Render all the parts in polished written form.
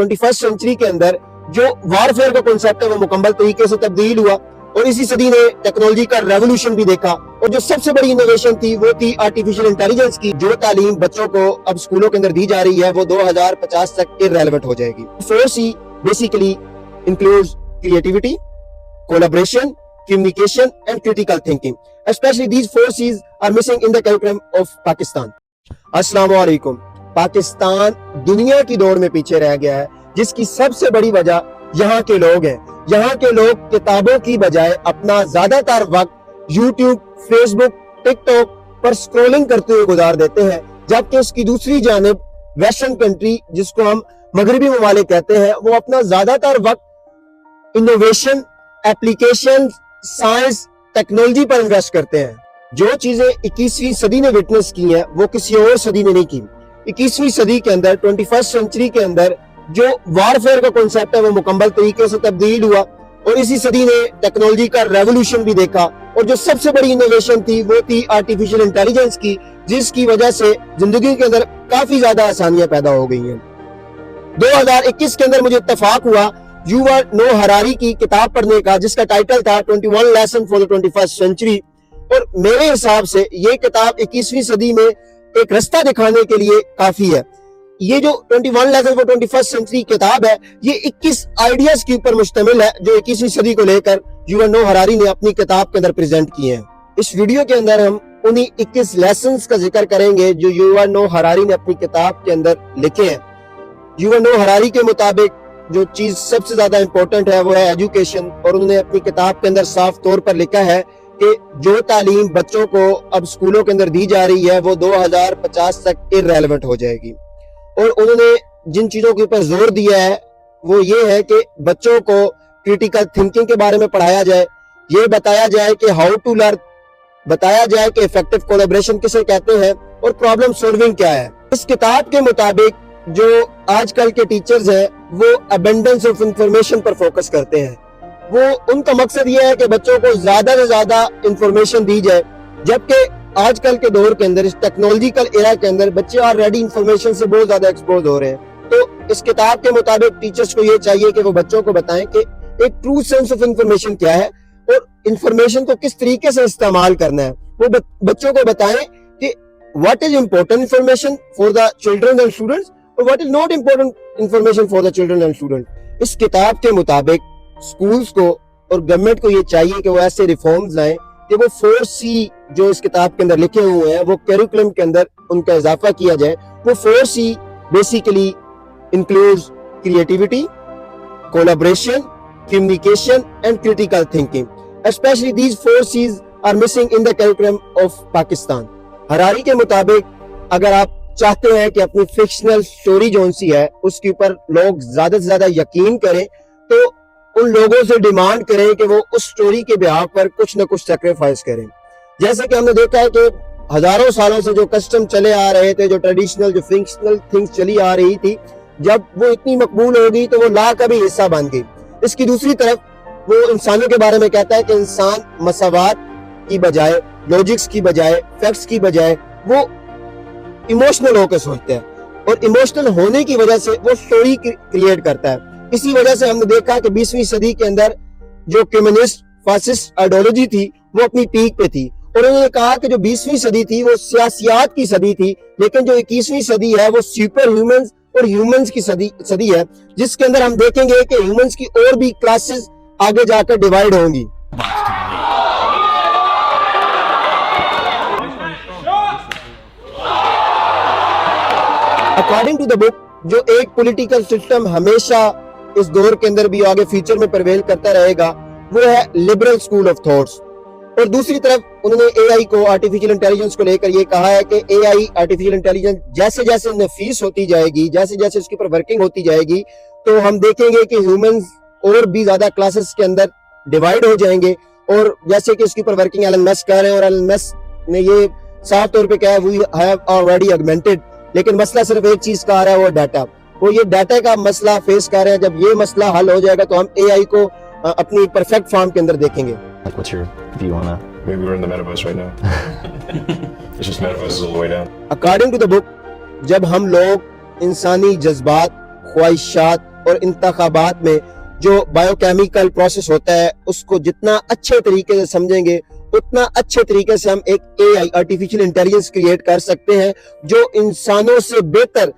21st century के अंदर जो वारफेयर का कॉन्सेप्ट है वो मुकम्मल तरीके से तब्दील हुआ और इसी सदी ने टेक्नोलॉजी का रेवोल्यूशन भी देखा। और जो सबसे बड़ी इनोवेशन थी वो थी आर्टिफिशियल इंटेलिजेंस की। जो तालीम बच्चों को अब स्कूलों के अंदर दी जा रही है वो 2050 तक इररेलेवेंट हो जाएगी। 4C basically includes creativity, collaboration, communication and critical thinking. Especially these 4C's are missing in the curriculum of Pakistan. अस्सलाम वालेकुम। पाकिस्तान दुनिया की दौड़ में पीछे रह गया है, जिसकी सबसे बड़ी वजह यहाँ के लोग हैं। यहाँ के लोग किताबों की बजाय अपना ज्यादातर वक्त YouTube, Facebook, TikTok पर स्क्रॉलिंग करते हुए गुजार देते हैं, जबकि उसकी दूसरी जानिब वेस्टर्न कंट्री जिसको हम मगरबी ममालिक कहते हैं वो अपना ज्यादातर वक्त इनोवेशन, एप्लीकेशन, साइंस, टेक्नोलॉजी पर इन्वेस्ट करते हैं। जो चीजें 21वीं सदी ने विटनेस की हैं वो किसी और सदी ने नहीं की। 21वीं सदी के अंदर 21st सेंचुरी के अंदर जो वारफेयर का कॉन्सेप्ट है वो मुकम्मल तरीके से तब्दील हुआ और इसी सदी ने टेक्नोलॉजी का रेवोल्यूशन भी देखा। और जो सबसे बड़ी इनोवेशन थी वो थी आर्टिफिशियल इंटेलिजेंस की, जिसकी वजह से जिंदगी के अंदर काफी ज्यादा आसानियां पैदा हो गई हैं। 2021 के अंदर मुझे इत्तेफाक हुआ युवल नोह हरारी की किताब पढ़ने का, जिसका टाइटल था 21 lesson for the 21st century. और मेरे हिसाब से ये किताब 21वीं सदी में एक रास्ता दिखाने के लिए काफी है। ये जो 21 लेसन फॉर 21st सेंचुरी किताब है ये 21 आइडियाज के ऊपर मुश्तमिल है जो 21वीं सदी को लेकर युवल नोह हरारी ने अपनी किताब के अंदर प्रेजेंट किए हैं। इस वीडियो के अंदर हम उन्हीं 21 लेसन्स का जिक्र करेंगे जो युवल नोह हरारी ने अपनी किताब के अंदर लिखे हैं। युवल नोह हरारी के मुताबिक जो चीज सबसे ज्यादा इंपॉर्टेंट है वो है एजुकेशन, और उन्होंने अपनी किताब के अंदर साफ तौर पर लिखा है कि जो तालीम बच्चों को अब स्कूलों के अंदर दी जा रही है वो 2050 तक इररेलेवेंट हो जाएगी। और उन्होंने जिन चीजों के ऊपर जोर दिया है वो ये है कि बच्चों को क्रिटिकल थिंकिंग के बारे में पढ़ाया जाए, ये बताया जाए कि हाउ टू लर्न, बताया जाए कि इफेक्टिव कोलैबोरेशन किसे कहते हैं और प्रॉब्लम सॉल्विंग क्या है। इस किताब के मुताबिक जो आजकल के टीचर्स हैं वो अबंडेंस ऑफ इंफॉर्मेशन पर फोकस करते हैं। वो उनका मकसद ये है कि बच्चों को ज्यादा से ज्यादा इंफॉर्मेशन दी जाए, जबकि आजकल के दौर के अंदर, इस टेक्नोलॉजिकल एरा के अंदर बच्चे ऑलरेडी इंफॉर्मेशन से बहुत ज्यादा एक्सपोज हो रहे हैं। तो इस किताब के मुताबिक टीचर्स को ये चाहिए कि वो बच्चों को बताएं कि एक ट्रू सेंस ऑफ इंफॉर्मेशन क्या है और इंफॉर्मेशन को किस तरीके से इस्तेमाल करना है। वो बच्चों को बताएं कि what is important information for the children and students और what is not important information for the children and student. इस किताब के मुताबिक स्कूल्स को और गवर्नमेंट को ये चाहिए कि वो ऐसे रिफॉर्म्स लाएं कि वो 4C जो इस किताब के अंदर लिखे हुए हैं वो करिकुलम के अंदर उनका इजाफा किया जाए। वो 4C basically includes creativity, collaboration, communication and critical thinking. Especially these 4C's are missing in the curriculum of Pakistan. Harari के मुताबिक अगर आप चाहते हैं कि अपनी फिक्शनल स्टोरी जो सी है उसके ऊपर लोग ज्यादा से ज्यादा यकीन करें तो उन लोगों से डिमांड करें कि वो उस स्टोरी के बिहाफ पर कुछ न कुछ सैक्रिफाइस करें। जैसे कि हमने देखा है कि हजारों सालों से जो कस्टम चले आ रहे थे, जो ट्रेडिशनल, जो फिक्शनल थिंग्स चली आ रही थी, जब वो इतनी मकबूल हो गई तो वो ला का भी हिस्सा बन गई। इसकी दूसरी तरफ वो इंसानों के बारे में कहता है कि इंसान मसावात की बजाय, लॉजिक्स की बजाय, फैक्ट्स की बजाय वो इमोशनल होकर सोचते हैं और इमोशनल होने की वजह से वो स्टोरी क्रिएट करता है। इसी वजह से हमने देखा कि 20वीं सदी के अंदर जो कम्युनिस्ट फासिस्ट आइडियोलॉजी थी वो अपनी पीक पे थी और उन्होंने कहा कि जो 20वीं सदी थी वो सियासियात की सदी थी, लेकिन जो 21वीं सदी है वो सुपर ह्यूमंस और ह्यूमंस की सदी है, जिसके अंदर हम देखेंगे कि ह्यूमंस की और भी क्लासेस आगे जाकर डिवाइड होंगी। अकॉर्डिंग टू द बुक, जो एक पॉलिटिकल सिस्टम हमेशा इस दौर के अंदर भी आगे फ्यूचर में प्रिवेल करता रहेगा वो है लिबरल स्कूल ऑफ थॉट्स। और दूसरी तरफ उन्होंने एआई को, आर्टिफिशियल इंटेलिजेंस को लेकर ये कहा है कि एआई, आर्टिफिशियल इंटेलिजेंस जैसे जैसे नफीस होती जाएगी, जैसे जैसे उसके ऊपर वर्किंग होती जाएगी, तो हम देखेंगे कि ह्यूमंस और भी ज्यादा क्लासेस के अंदर डिवाइड हो जाएंगे। और जैसे कि उसके ऊपर वर्किंग एलन मस्क कर रहे हैं और एलन मस्क ने ये साफ तौर पे कहा है वी हैव ऑलरेडी ऑगमेंटेड, लेकिन मसला सिर्फ एक चीज का आ रहा है, वो डाटा। वो ये डाटा का मसला फेस कर रहे हैं। जब ये मसला हल हो जाएगा तो हम एआई को अपनी परफेक्ट फॉर्म के अंदर देखेंगे। What's your view on that? Maybe we're in the metaverse right now. It's just metaverse is all the way down. According to the book, जब हम लोग इंसानी जज्बात, ख्वाहिशात और इंतखाबात में जो बायोकेमिकल प्रोसेस होता है उसको जितना अच्छे तरीके से समझेंगे उतना अच्छे तरीके से हम एक AI आर्टिफिशियल इंटेलिजेंस क्रिएट कर सकते हैं जो इंसानों से बेहतर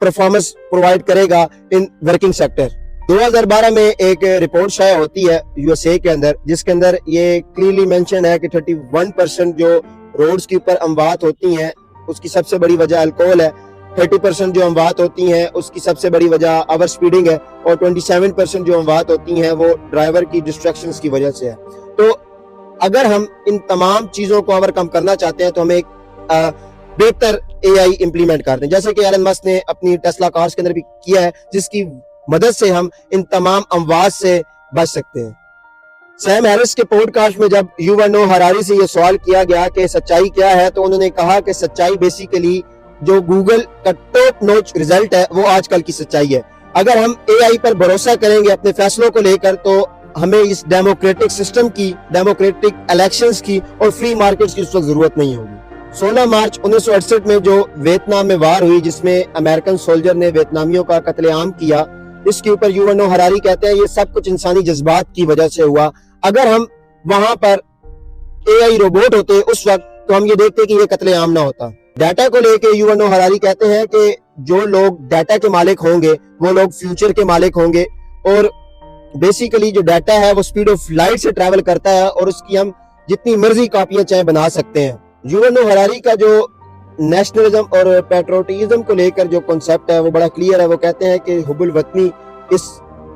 परफॉर्मेंस प्रोवाइड करेगा इन वर्किंग सेक्टर। 2012 में एक रिपोर्ट शाया होती है USA के अंदर, जिसके अंदर ये क्लियरली मेंशन है कि 31% जो रोड्स के ऊपर अमवात होती हैं उसकी सबसे बड़ी वजह अल्कोहल है, 30% जो अमवात होती हैं उसकी सबसे बड़ी वजह ओवर स्पीडिंग है और 27% जो अमवात होती हैं वो ड्राइवर की डिस्ट्रैक्शंस की वजह से है। तो अगर हम इन तमाम चीजों को ओवरकम करना चाहते हैं तो हमें एक बेहतर AI इंप्लीमेंट करते हैं, जैसे कि एलन मस्क ने अपनी टेस्ला कार्स के अंदर भी किया है, जिसकी मदद से हम इन तमाम अमवात से बच सकते हैं। सैम हैरिस के पॉडकास्ट में जब युवा नोह हरारी से ये सवाल किया गया कि सच्चाई क्या है, तो उन्होंने कहा कि सच्चाई बेसिकली जो गूगल का टॉप नॉच रिजल्ट है वो आजकल की सच्चाई है। अगर हम AI पर भरोसा करेंगे अपने फैसलों को लेकर तो हमें इस डेमोक्रेटिक सिस्टम की, डेमोक्रेटिक इलेक्शंस की और फ्री मार्केट्स की उस वक्त जरूरत नहीं होगी। 16 मार्च 1968 में जो वियतनाम में वार हुई जिसमें अमेरिकन सोल्जर ने वियतनामियों का कत्लेआम किया, इसके ऊपर युवा नोह हरारी कहते हैं ये सब कुछ इंसानी जज्बात की वजह से हुआ। अगर हम वहां पर AI रोबोट होते उस वक्त तो हम ये देखते कि ये कत्लेआम ना होता। डाटा को लेके युवा नोह हरारी कहते हैं कि जो लोग डाटा के मालिक होंगे वो लोग फ्यूचर के मालिक होंगे और बेसिकली जो डाटा है वो स्पीड ऑफ लाइट से ट्रैवल करता है और उसकी हम जितनी मर्जी कॉपियां चाहे बना सकते हैं। युवा नोह हरारी का जो नेशनलिज्म और पैट्रियोटिज्म को लेकर जो कॉन्सेप्ट है वो बड़ा क्लियर है। वो कहते हैं कि हुब्बुल वतनी इस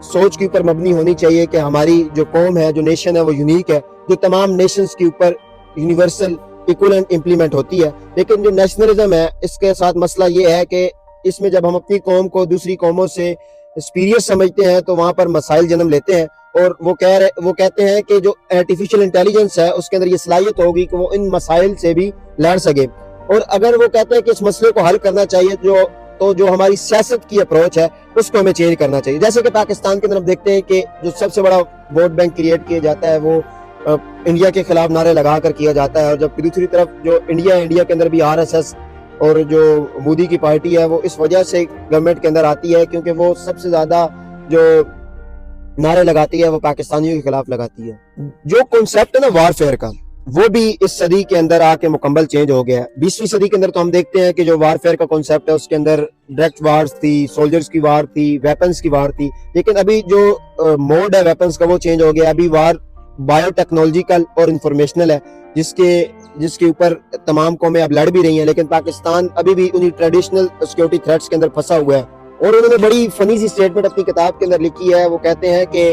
सोच के ऊपर मबनी होनी चाहिए कि हमारी जो कौम है, जो नेशन है वो यूनिक है, जो तमाम नेशंस के ऊपर यूनिवर्सल इक्विवेलेंट इंप्लीमेंट होती है। लेकिन जो नेशनलिज्म है इसके साथ मसला ये है कि इसमें जब हम अपनी कौम को दूसरी कौमों से सुपीरियर समझते हैं तो वहां पर मसाइल जन्म लेते हैं और वो कहते हैं कि जो आर्टिफिशियल इंटेलिजेंस है उसके अंदर ये सलाहियत होगी कि वो इन मसाइल से भी लड़ सके। और अगर वो कहते हैं कि इस मसले को हल करना चाहिए जो हमारी सियासत की अप्रोच है उसको हमें चेंज करना चाहिए। जैसे कि पाकिस्तान के तरफ देखते हैं कि जो सबसे बड़ा वोट बैंक क्रिएट किया जाता है वो इंडिया के खिलाफ नारे लगा कर किया जाता है, और जबकि दूसरी तरफ जो इंडिया के अंदर भी RSS और जो मोदी की पार्टी है वो इस वजह से गवर्नमेंट के अंदर आती है क्योंकि वो सबसे ज्यादा जो नारे लगाती है वो पाकिस्तानियों के खिलाफ लगाती है। जो कॉन्सेप्ट है ना वारफेयर का वो भी इस सदी के अंदर आके मुकम्मल चेंज हो गया है। 20वीं सदी के अंदर तो हम देखते हैं कि जो वारफेयर का कॉन्सेप्ट है उसके अंदर डायरेक्ट वार्स थी, सोल्जर्स की वार थी, वेपन्स की वार थी, लेकिन अभी जो मोड है वेपन्स का वो चेंज हो गया। अभी वार बायोटेक्नोलॉजिकल और इंफॉर्मेशनल है जिसके ऊपर तमाम कौमें अब लड़ भी रही हैं, लेकिन पाकिस्तान अभी भी उन्हीं ट्रेडिशनल सिक्योरिटी थ्रेट्स के अंदर फंसा हुआ है। और उन्होंने बड़ी फनी सी स्टेटमेंट अपनी किताब के अंदर लिखी है। वो कहते हैं कि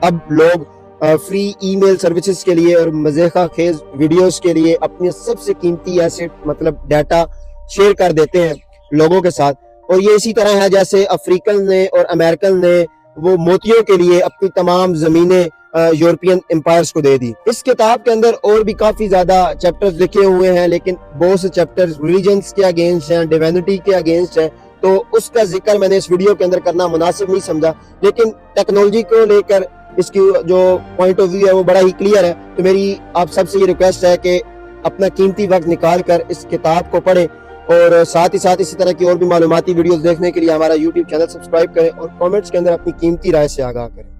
अब लोग फ्री ईमेल सर्विसेज के लिए और मज़ेक़ा खेज वीडियोस के लिए अपने सबसे कीमती एसेट मतलब डाटा शेयर कर देते हैं लोगों के साथ, और ये इसी तरह है जैसे अफ्रीकन ने और अमेरिकन ने वो मोतियों के लिए अपनी तमाम जमीनें यूरोपियन एम्पायर्स को दे दी। इस किताब के अंदर और भी काफी ज्यादा चैप्टर्स लिखे हुए हैं, लेकिन बहुत से चैप्टर्स रिलीजन्स के अगेंस्ट हैं, डिविनिटी के अगेंस्ट हैं, तो उसका जिक्र मैंने इस वीडियो के अंदर करना मुनासिब नहीं समझा। लेकिन टेक्नोलॉजी को लेकर इसकी जो पॉइंट ऑफ व्यू है वो बड़ा ही क्लियर है। तो मेरी आप सबसे ये रिक्वेस्ट है कि अपना कीमती वक्त निकाल कर इस किताब को पढ़ें और साथ ही साथ इसी तरह की और भी मालूमाती वीडियोस देखने के लिए हमारा YouTube चैनल सब्सक्राइब करें और कमेंट्स के अंदर अपनी कीमती राय से आगाह करें।